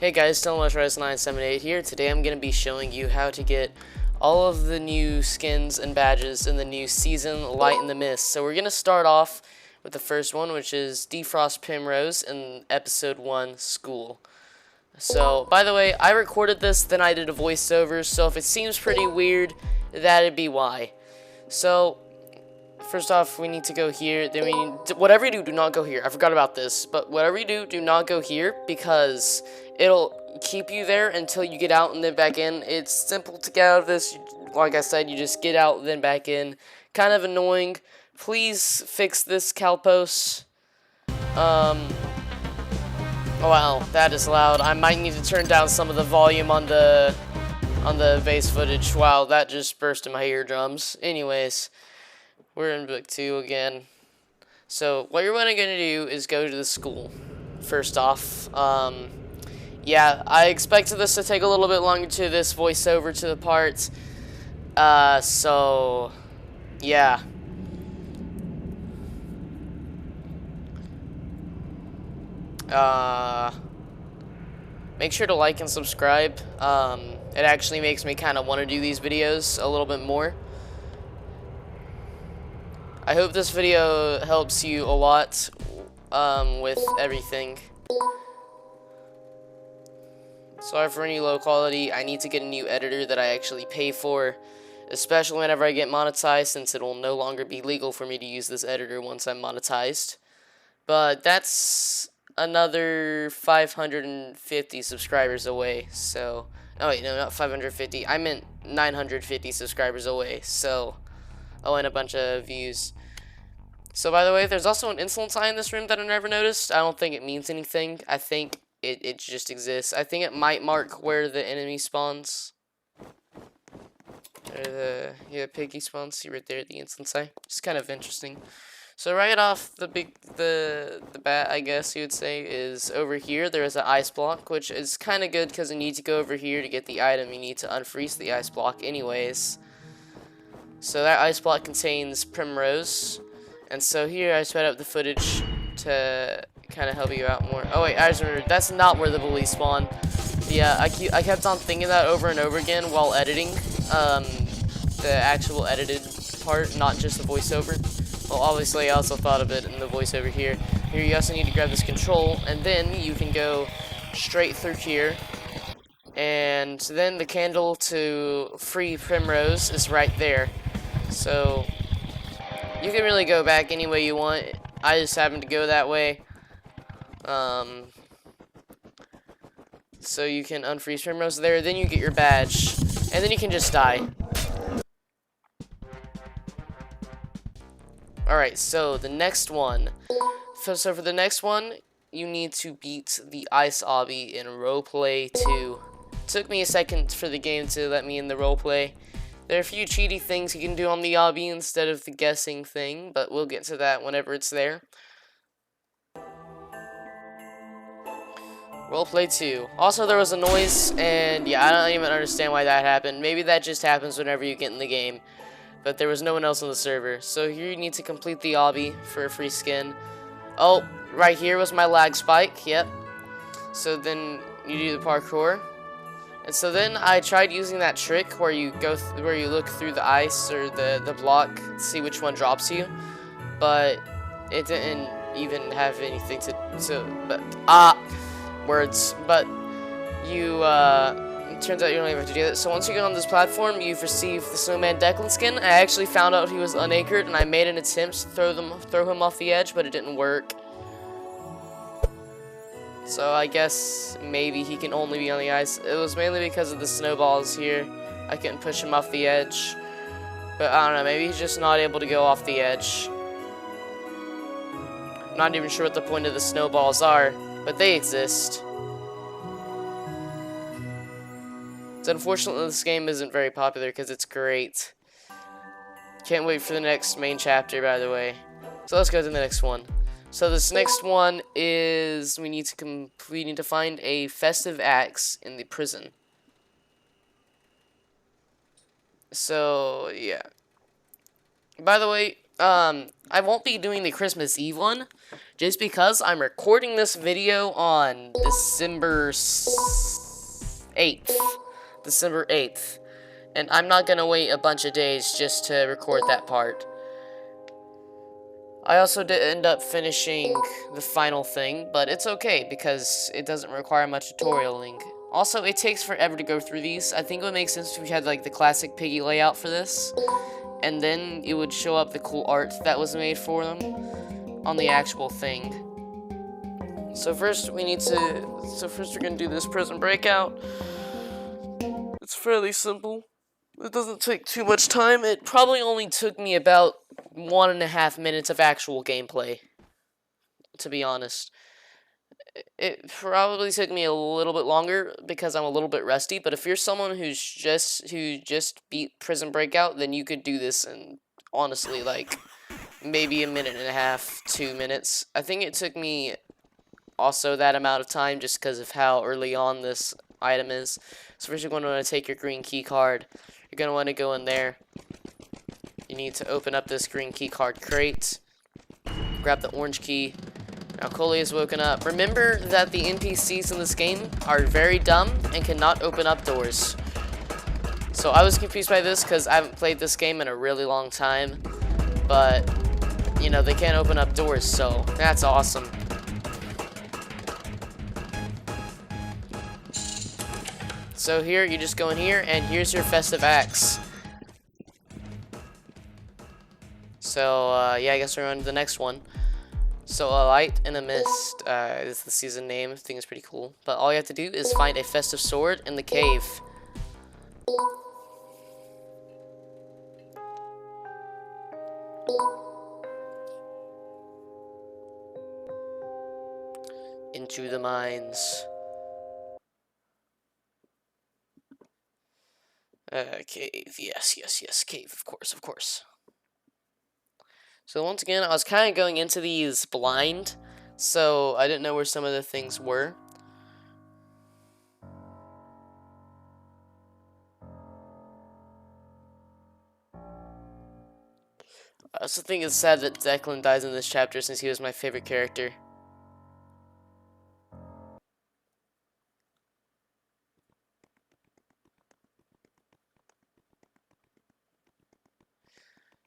Hey guys, StelmarsRes978 here. Today I'm going to be showing you how to get all of the new skins and badges in the new season, Light in the Mist. So we're going to start off with the first one, which is Defrost Primrose in Episode 1, School. So, by the way, I recorded this, then I did a voiceover, so if it seems pretty weird, that'd be why. So, first off, we need to go here. Then whatever you do, do not go here. I forgot about this, but whatever you do, do not go here because it'll keep you there until you get out and then back in. It's simple to get out of this. Like I said, you just get out, then back in. Kind of annoying. Please fix this, Calpos. Oh, wow, that is loud. I might need to turn down some of the volume on the base footage. Wow, that just burst in my eardrums. Anyways. We're in book 2 again. So, what you're going to do is go to the school, first off. Yeah, I expected this to take a little bit longer to this voiceover to the parts. So, yeah. Make sure to like and subscribe. It actually makes me kind of want to do these videos a little bit more. I hope this video helps you a lot with everything. Sorry for any low quality. I need to get a new editor that I actually pay for, especially whenever I get monetized, since it will no longer be legal for me to use this editor once I'm monetized. But that's another 550 subscribers away, so... Oh wait, no, not 550. I meant 950 subscribers away, so... Oh, and a bunch of views. So, by the way, there's also an insolent sign in this room that I never noticed. I don't think it means anything. I think it just exists. I think it might mark where the enemy spawns. Or the piggy spawns. See right there, the insolent sign. It's kind of interesting. So, right off the bat, I guess you would say, is over here. There is an ice block, which is kind of good because you need to go over here to get the item. You need to unfreeze the ice block anyways. So that ice block contains Primrose, and so here I sped up the footage to kind of help you out more. Oh wait, I just remembered, that's not where the bullies spawn. Yeah, I kept on thinking that over and over again while editing, the actual edited part, not just the voiceover. Well, obviously I also thought of it in the voiceover here. Here you also need to grab this control, and then you can go straight through here. And then the candle to free Primrose is right there. So, you can really go back any way you want. I just happened to go that way. So you can unfreeze Primrose there, then you get your badge, and then you can just die. Alright, so the next one. So for the next one, you need to beat the Ice Obby in Roleplay 2. Took me a second for the game to let me in the roleplay. There are a few cheaty things you can do on the obby instead of the guessing thing, but we'll get to that whenever it's there. Roleplay 2. Also, there was a noise, and yeah, I don't even understand why that happened. Maybe that just happens whenever you get in the game, but there was no one else on the server. So here you need to complete the obby for a free skin. Oh, right here was my lag spike, yep. So then you do the parkour. And so then I tried using that trick where you go where you look through the ice or the block to see which one drops you, but it didn't even have anything words. But you it turns out you don't even have to do that. So once you get on this platform, you've received the Snowman Declan skin. I actually found out he was unanchored, and I made an attempt to throw him off the edge, but it didn't work. So I guess maybe he can only be on the ice. It was mainly because of the snowballs here. I couldn't push him off the edge. But I don't know, maybe he's just not able to go off the edge. I'm not even sure what the point of the snowballs are, but they exist. So unfortunately this game isn't very popular because it's great. Can't wait for the next main chapter, by the way. So let's go to the next one. So this next one is we need to find a festive axe in the prison. So yeah. By the way, I won't be doing the Christmas Eve one just because I'm recording this video on December 8th. December 8th. And I'm not gonna wait a bunch of days just to record that part. I also did end up finishing the final thing, but it's okay because it doesn't require much tutorialing. Also, it takes forever to go through these. I think it would make sense if we had like the classic Piggy layout for this, and then it would show up the cool art that was made for them on the actual thing. So first we're gonna do this prison breakout. It's fairly simple. It doesn't take too much time. It probably only took me about 1.5 minutes of actual gameplay, to be honest. It probably took me a little bit longer because I'm a little bit rusty, but if you're someone who just beat Prison Breakout, then you could do this in, honestly, like, maybe 1.5 to 2 minutes. I think it took me also that amount of time just because of how early on this item is. So first you're going to want to take your green key card. You're going to want to go in there. You need to open up this green key card crate. Grab the orange key. Now Coley is woken up. Remember that the NPCs in this game are very dumb and cannot open up doors. So I was confused by this because I haven't played this game in a really long time. But, you know, they can't open up doors, so that's awesome. So here, you just go in here, and here's your festive axe. So, yeah, I guess we're on to the next one. So, A Light in a Mist is the season name. I think it's pretty cool. But all you have to do is find a festive sword in the cave. Into the mines. Cave. Yes, cave. Of course. So once again, I was kind of going into these blind, so I didn't know where some of the things were. I also think it's sad that Declan dies in this chapter since he was my favorite character.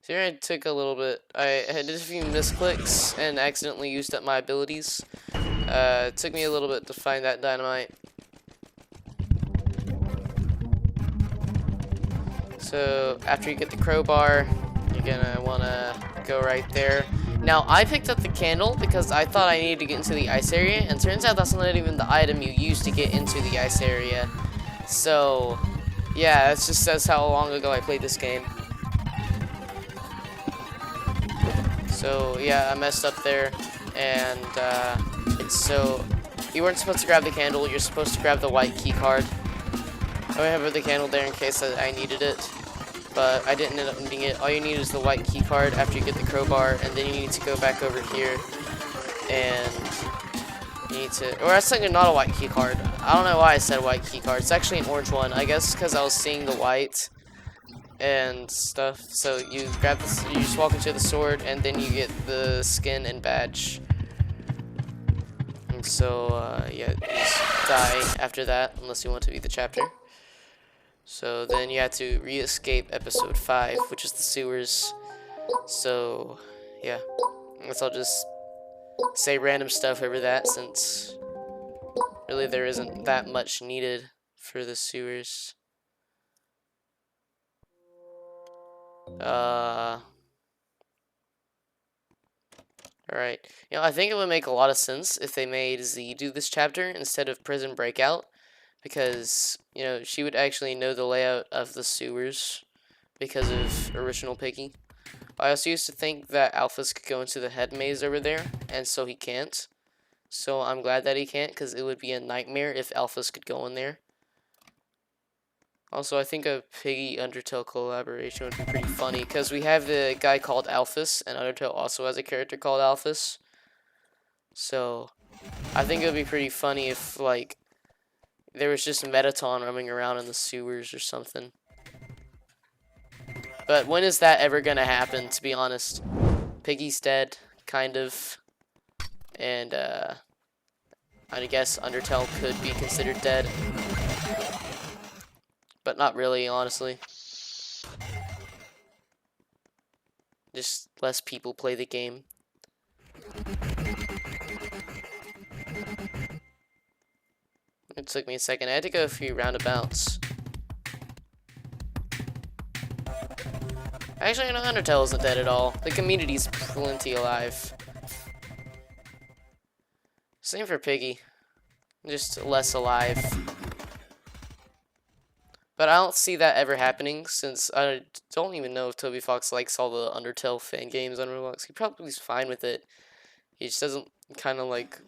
So here I took a little bit. I did a few misclicks and accidentally used up my abilities. It took me a little bit to find that dynamite. So after you get the crowbar, you're gonna wanna go right there. Now I picked up the candle because I thought I needed to get into the ice area, and turns out that's not even the item you use to get into the ice area. So yeah, that just says how long ago I played this game. So yeah, I messed up there, and so you weren't supposed to grab the candle. You're supposed to grab the white key card. I have the candle there in case I needed it, but I didn't end up needing it. All you need is the white key card after you get the crowbar, and then you need to go back over here, and you need to, or that's like not a white key card. I don't know why I said white key card. It's actually an orange one. I guess because I was seeing the white and stuff. So you grab this, you just walk into the sword, and then you get the skin and badge. And so yeah, you just die after that unless you want to beat the chapter. So then you have to re-escape episode 5, which is the sewers. So yeah, I guess I'll just say random stuff over that since really there isn't that much needed for the sewers. Alright. You know, I think it would make a lot of sense if they made Z do this chapter instead of Prison Breakout, because, you know, she would actually know the layout of the sewers because of original Piggy. I also used to think that Alphys could go into the head maze over there, and so he can't. So I'm glad that he can't, because it would be a nightmare if Alphys could go in there. Also, I think a Piggy Undertale collaboration would be pretty funny, because we have the guy called Alphys, and Undertale also has a character called Alphys. So, I think it would be pretty funny if, like, there was just Mettaton roaming around in the sewers or something. But when is that ever gonna happen, to be honest? Piggy's dead, kind of. and I guess Undertale could be considered dead, but not really, honestly. Just less people play the game. It took me a second. I had to go a few roundabouts. Actually, no, Undertale isn't dead at all. The community's plenty alive. Same for Piggy. Just less alive. But I don't see that ever happening, since I don't even know if Toby Fox likes all the Undertale fan games on Roblox. He probably is fine with it. He just doesn't kind of like...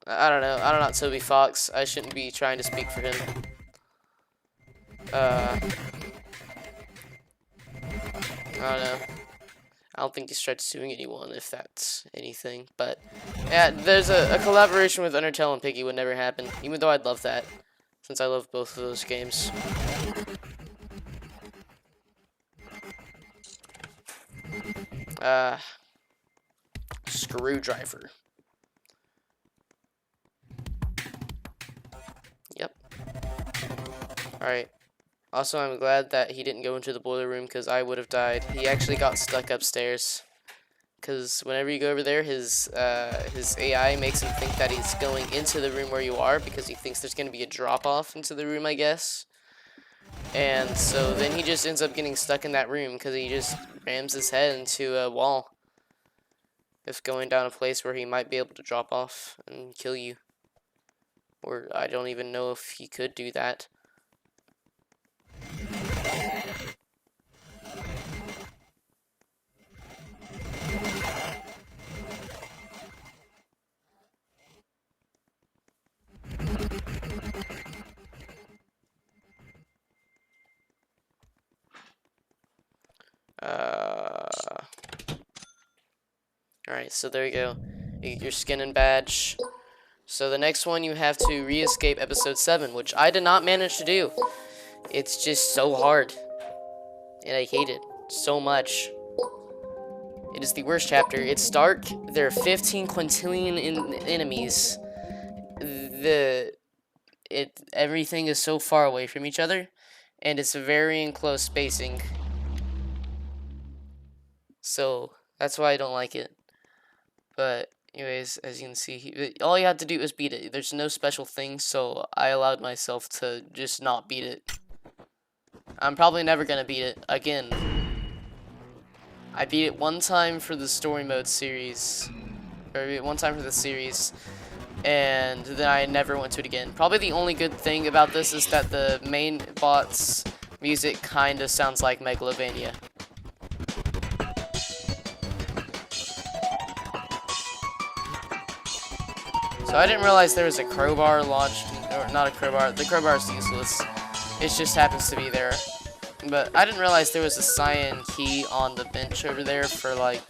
I don't know. I'm not Toby Fox. I shouldn't be trying to speak for him. I don't know. I don't think he's tried suing anyone, if that's anything. But, yeah, there's a collaboration with Undertale and Piggy would never happen. Even though I'd love that, since I love both of those games. Screwdriver. Yep. Alright. Also, I'm glad that he didn't go into the boiler room, because I would have died. He actually got stuck upstairs. Because whenever you go over there, his AI makes him think that he's going into the room where you are, because he thinks there's going to be a drop-off into the room, I guess. And so then he just ends up getting stuck in that room, because he just rams his head into a wall. If going down a place where he might be able to drop off and kill you. Or I don't even know if he could do that. Alright, so there you go. You get your skin and badge. So the next one, you have to re-escape episode 7, which I did not manage to do. It's just so hard. And I hate it so much. It is the worst chapter. It's dark. There are 15 quintillion enemies. Everything is so far away from each other. And it's very in close spacing. So that's why I don't like it. But anyways, as you can see, all you have to do is beat it. There's no special thing, so I allowed myself to just not beat it. I'm probably never gonna beat it again. I beat it one time for the story mode series, or one time for the series, and then I never went to it again. Probably the only good thing about this is that the main bot's music kind of sounds like Megalovania. So I didn't realize there was a crowbar launched, or not a crowbar, the crowbar is useless. It just happens to be there. But I didn't realize there was a cyan key on the bench over there for like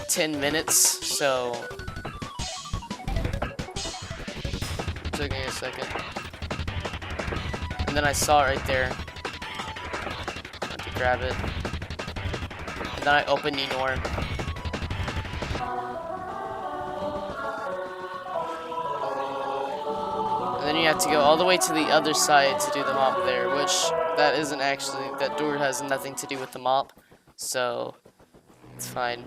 10 minutes, so it took me a second. And then I saw it right there. I had to grab it. And then I opened Nenor. And then you have to go all the way to the other side to do the mop there, which that isn't actually, that door has nothing to do with the mop, so it's fine.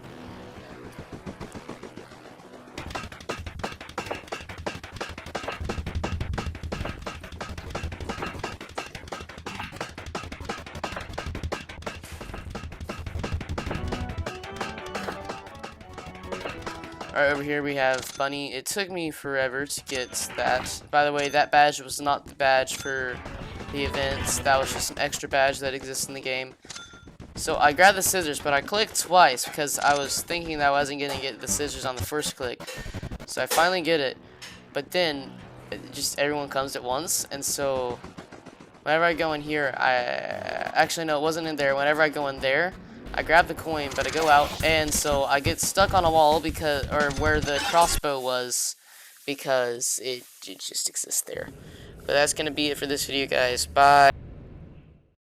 Alright, over here we have Bunny. It took me forever to get that. By the way, that badge was not the badge for the events. That was just an extra badge that exists in the game. So I grabbed the scissors, but I clicked twice because I was thinking that I wasn't going to get the scissors on the first click. So I finally get it. But then, just everyone comes at once. And so, whenever I go in here, actually, no, it wasn't in there. Whenever I go in there, I grab the coin, but I go out, and so I get stuck on a wall because, or where the crossbow was, because it just exists there. But that's gonna be it for this video, guys. Bye.